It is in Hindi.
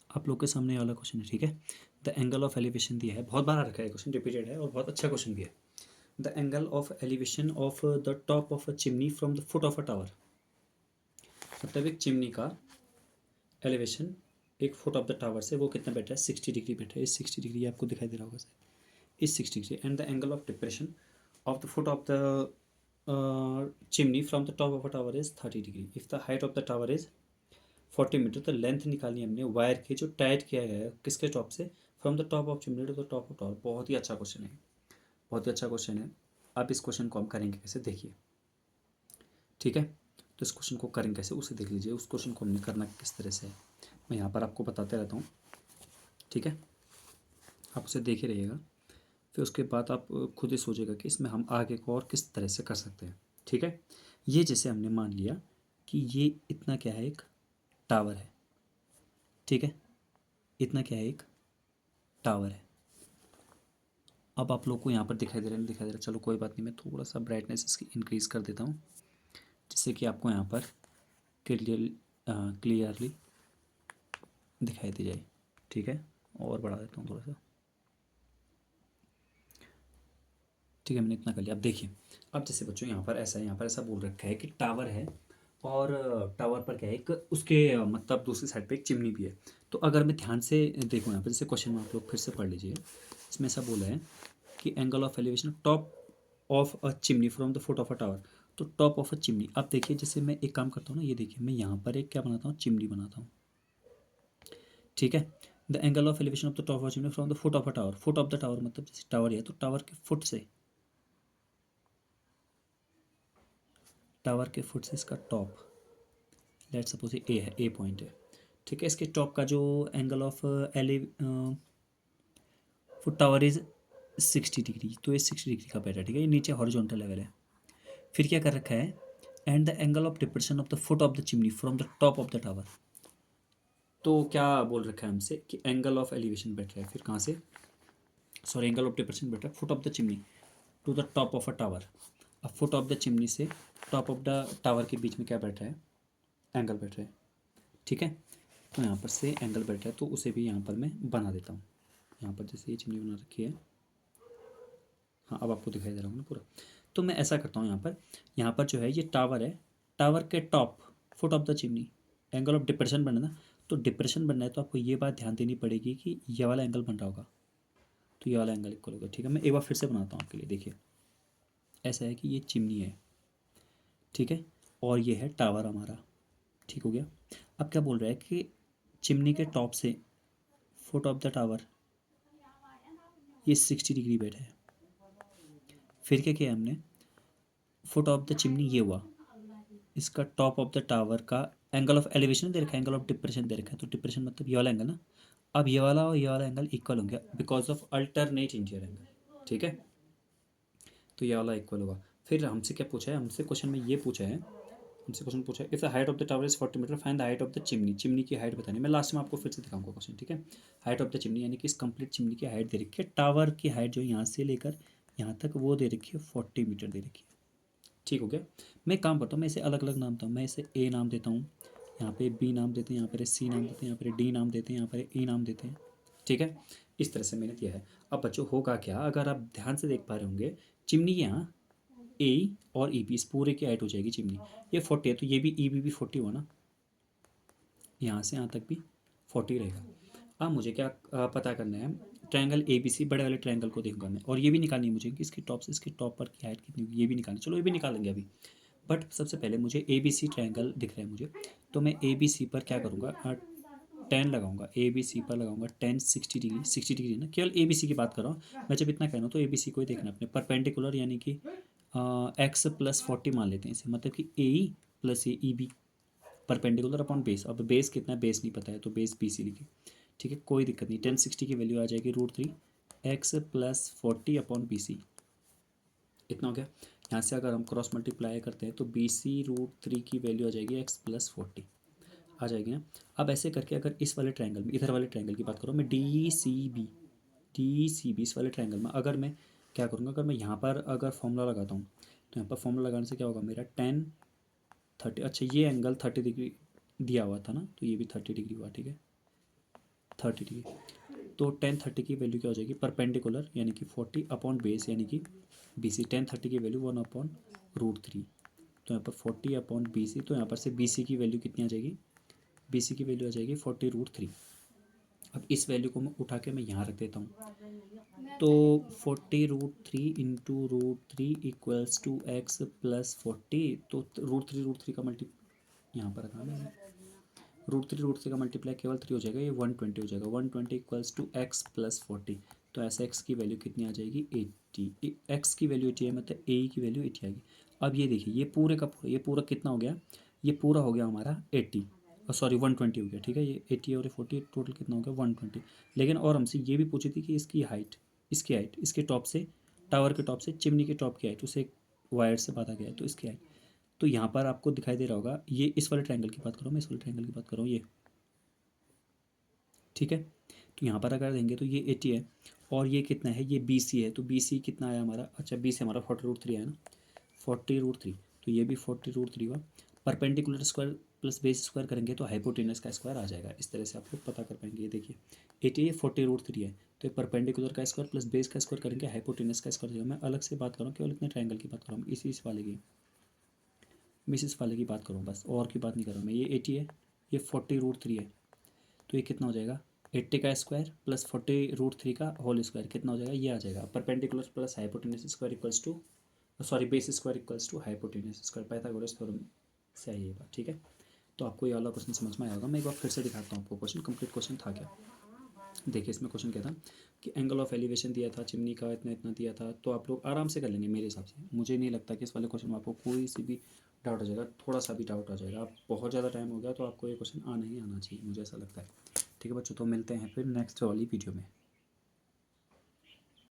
आप लोग के सामने ये वाला क्वेश्चन है, ठीक है। द एंगल ऑफ एलिवेशन दिया है, बहुत बार आ रखा है क्वेश्चन, रिपीटेड है और बहुत अच्छा क्वेश्चन भी है। The angle of elevation of the top of a chimney from the foot of a tower. मतलब एक चिमनी का एलिवेशन एक फुट ऑफ द टावर से वो कितना बैठा है, 60 डिग्री बैठा है। इस 60 डिग्री आपको दिखाई दे रहा होगा शायद, इस 60 degree. And the angle of depression of the foot of the chimney from the top of a tower is 30 degree. If the height of the tower is 40 metre, तो लेंथ निकालनी है हमने वायर की जो टाइट किया गया है किसके टॉप से, from the top of chimney to the top of tower. बहुत ही अच्छा क्वेश्चन है, बहुत ही अच्छा क्वेश्चन है। अब इस क्वेश्चन को हम करेंगे कैसे, देखिए, ठीक है। तो इस क्वेश्चन को करेंगे कैसे उसे देख लीजिए। उस क्वेश्चन को हमने करना किस तरह से है, मैं यहाँ पर आपको बताते रहता हूँ, ठीक है। आप उसे देख ही रहिएगा, फिर उसके बाद आप खुद ही सोचिएगा कि इसमें हम आगे को और किस तरह से कर सकते हैं, ठीक है। ये जैसे हमने मान लिया कि ये इतना क्या है, एक टावर है, ठीक है। इतना क्या है, एक टावर है। अब आप लोग को यहाँ पर दिखाई दे रहा है, नहीं दिखाई दे रहा, चलो कोई बात नहीं, मैं थोड़ा सा ब्राइटनेस इसकी इंक्रीज़ कर देता हूँ जिससे कि आपको यहाँ पर क्लियरली दिखाई दे जाए, ठीक है। और बढ़ा देता हूँ थोड़ा सा, ठीक है। मैंने इतना कर लिया। अब देखिए, अब जैसे बच्चों यहाँ पर ऐसा है, यहाँ पर ऐसा बोल रखा है कि टावर है और टावर पर क्या है, एक उसके मतलब दूसरी साइड पे एक चिमनी भी है। तो अगर मैं ध्यान से देखूँ यहाँ पर, जैसे क्वेश्चन में आप लोग फिर से पढ़ लीजिए, इसमें ऐसा बोला है कि angle of elevation top of a chimney from the foot of a tower. तो टॉप ऑफ अ चिमनी, अब देखिए जैसे मैं एक काम करता हूँ ना, ये देखिए मैं यहाँ पर एक क्या बनाता हूँ, चिमनी बनाता हूँ, ठीक है। The angle of elevation of the top of chimney from the foot of a tower. Foot of the tower मतलब जैसे टावर है तो टावर के फुट से, टावर के फुट से इसका टॉप, लेट्स सपोज ए है, ए पॉइंट है, ठीक है। इसके टॉप का जो एंगल ऑफ एलि फुट टावर इज 60 डिग्री, तो ये 60 डिग्री का बैठा है, ठीक है। ये नीचे हॉरिजॉन्टल लेवल है। फिर क्या कर रखा है, and the angle of depression of the foot of the chimney from the top of the tower. तो क्या बोल रखा है हमसे कि एंगल ऑफ एलिवेशन बैठ रहा है, फिर कहाँ से, सॉरी एंगल ऑफ डिप्रेशन बैठ रहा है foot of the chimney to the top of a tower. अब फुट ऑफ द चिमनी से टॉप ऑफ द टावर के बीच में क्या बैठ रहा है, एंगल बैठ रहा है, ठीक है। तो यहाँ पर से एंगल बैठ रहा है, तो उसे भी यहाँ पर मैं बना देता हूँ। यहाँ पर जैसे ये चिमनी बना रखी है, हाँ अब आपको दिखाई दे रहा हूँ ना पूरा। तो मैं ऐसा करता हूँ, यहाँ पर जो है ये टावर है, टावर के top foot of the chimney, angle of depression बनना ना, तो डिप्रेशन बनना है तो आपको ये बात ध्यान देनी पड़ेगी कि ये वाला एंगल बन रहा होगा, तो ये वाला एंगल इक्वल होगा, ठीक है। मैं एक बार फिर से बनाता हूँ आपके लिए, देखिए ऐसा है कि ये चिमनी है, ठीक है, और ये है टावर हमारा, ठीक हो गया। अब क्या बोल रहा है कि चिमनी के टॉप से फुट ऑफ द टावर ये 60 डिग्री बैठा है। फिर क्या किया हमने, फुट ऑफ द चिमनी ये हुआ, इसका टॉप ऑफ द टावर का एंगल ऑफ एलिवेशन दे रखा है, एंगल ऑफ डिप्रेशन दे रखा है, तो डिप्रेशन मतलब ये वाला एंगल ना। अब ये वाला और ये वाला एंगल इक्वल हो गया because of alternate interior angle, ठीक है। तो ये वाला इक्वल होगा। फिर हमसे क्या पूछा है, हमसे क्वेश्चन में ये पूछा है, हमसे क्वेश्चन पूछा है if the height of the tower is 40 metre find the height of the chimney. Chimney की हाइट बतानी, मैं लास्ट में आपको फिर से दिखाऊंगा क्वेश्चन, ठीक है। हाइट ऑफ द चिमनी यानी कि इस कंप्लीट चिमनी की हाइट दे रखी है, टावर की हाइट जो यहाँ से लेकर यहाँ तक वो दे रखी है 40 मीटर दे रखी है, ठीक हो गया। मैं काम करता हूँ, मैं इसे अलग अलग नाम देता हूँ, मैं इसे ए नाम देता हूँ, यहाँ पे बी नाम देते हैं, यहाँ पर सी नाम देते हैं, यहाँ पर डी नाम देते हैं, यहाँ पर ई नाम देते हैं, ठीक है। इस तरह से मैंने दिया है। अब बच्चों होगा क्या, अगर आप ध्यान से देख पा रहे होंगे, चिमनी यहाँ ए और ई बी इस पूरे की हाइट हो जाएगी चिमनी, ये 40 है तो ये भी ई बी 40 हुआ ना, यहाँ से यहाँ तक भी 40 रहेगा। अब मुझे क्या पता करना है, ट्रायंगल ए बी सी, बड़े वाले ट्रायंगल को देखूंगा मैं, और ये भी निकालनी है मुझे कि इसकी टॉप से इसकी टॉप पर की हाइट कितनी होगी, ये भी निकालनी, चलो ये भी निकालेंगे अभी। बट सबसे पहले मुझे ए बी सी ट्रायंगल दिख रहा है मुझे, तो मैं ए बी सी पर क्या करूँगा, 10 लगाऊंगा, ए बी सी पर लगाऊंगा 10, 60 डिग्री, 60 डिग्री ना, केवल ए बी सी की बात कर रहा हूँ मैं। जब इतना कह रहा हूँ तो ए बी सी को ही देखना अपने परपेंडिकुलर, यानी कि एक्स प्लस 40 मान लेते हैं इसे, मतलब कि A E plus A E B perpendicular upon base. अब बेस कितना है बेस नहीं पता है, तो बेस बी सी लिखे, ठीक है, कोई दिक्कत नहीं। 1060 की वैल्यू आ जाएगी √3 X plus 40 upon B C, इतना हो गया। यहाँ से अगर हम क्रॉस मल्टीप्लाई करते हैं तो बी सी √3 की वैल्यू आ जाएगी एक्स प्लस 40 आ जाएगी ना। अब ऐसे करके अगर इस वाले ट्रायंगल में, इधर वाले ट्रायंगल की बात करूँ मैं, डी सी बी इस वाले ट्रायंगल में अगर मैं क्या करूँगा, अगर मैं यहाँ पर अगर फॉर्मूला लगाता हूँ, तो यहाँ पर फॉर्मूला लगाने से क्या होगा मेरा 10, 30, अच्छा ये एंगल 30 डिग्री दिया हुआ था ना, तो ये भी 30 डिग्री हुआ, ठीक है। 30 डिग्री। तो टेन 30 की वैल्यू क्या हो जाएगी, परपेंडिकुलर यानी कि 40 अपॉन बेस यानी कि बी सी। टेन 30 की वैल्यू 1/√3। तो यहाँ पर 40 अपॉन बी सी, तो यहाँ पर से बी सी की वैल्यू कितनी आ जाएगी, बी सी की वैल्यू आ जाएगी 40√3। अब इस वैल्यू को मैं उठा के मैं यहाँ रख देता हूँ। तो 40√3 into √3 equals to X plus 40। तो √3 का मल्टी यहाँ पर रखा मैंने, √3 का मल्टीप्लाई केवल 3 हो जाएगा, ये 120 हो जाएगा। 120 इक्वल्स टू एक्स प्लस 40। तो ऐसे एक्स की वैल्यू कितनी आ जाएगी, 80। एक्स की वैल्यू 80 है, मतलब ए की वैल्यू 80 आएगी। अब ये देखिए, ये पूरे का पूरा, ये पूरा कितना हो गया, ये पूरा हो गया हमारा 80, सॉरी 120 हो गया, ठीक है। ये 80 और 40 टोटल कितना हो गया, 120। लेकिन और हमसे ये भी पूछी थी कि इसकी हाइट, इसके टॉप से, टावर के टॉप से चिमनी के टॉप की हाइट, उसे वायर से बांधा गया है, तो इसकी हाइट। तो यहाँ पर आपको दिखाई दे रहा होगा, ये इस वाले ट्रायंगल की बात करो, मैं इस वाले ट्रायंगल की बात कर रहा हूँ, ये ठीक है। तो यहाँ पर अगर देंगे तो ये 80 है, और ये कितना है, ये BC है। तो BC कितना आया हमारा, अच्छा BC हमारा 40√3 है ना, 40√3। तो ये भी 40√3 हुआ। Perpendicular square plus base square करेंगे तो हाइपोटेनस का स्क्वायर आ जाएगा। इस तरह से आप लोग पता कर पाएंगे। ये देखिए 80 है, 40√3 है, तो परपेंडिकुलर का स्क्वायर प्लस बेस का स्क्वायर करेंगे, हाइपोटेनस का स्क्वायर जाएगा। मैं अलग से बात कर रहा हूँ, केवल इतने ट्रायंगल की बात कर रहा हूँ, इस वाले की, मिसिस वाले की बात करूँ बस, और की बात नहीं कर रहा हूँ मैं। ये 80 है, ये 40√3 है, तो ये कितना हो जाएगा, 80 का स्क्वायर प्लस 40√3 का होल स्क्वायर कितना हो जाएगा, ये आ जाएगा। Perpendicular plus hypotenuse square equals to, sorry base square equals to hypotenuse square, Pythagoras theorem से आई ये बात, ठीक है। तो आपको ये वाला क्वेश्चन समझ में आएगा। मैं एक बार फिर से दिखाता हूँ आपको क्वेश्चन, कंप्लीट क्वेश्चन था क्या। देखिए इसमें क्वेश्चन क्या था कि एंगल ऑफ एलिवेशन दिया था चिमनी का, इतना इतना दिया था। तो आप लोग आराम से कर लेंगे मेरे हिसाब से। मुझे नहीं लगता कि इस वाले क्वेश्चन में आपको कोई सी भी डाउट हो जाएगा, थोड़ा सा भी डाउट आ जाएगा। आप बहुत ज़्यादा टाइम हो गया तो आपको ये क्वेश्चन आना ही आना चाहिए, मुझे ऐसा लगता है। ठीक है बच्चों, तो मिलते हैं फिर नेक्स्ट वाली वीडियो में।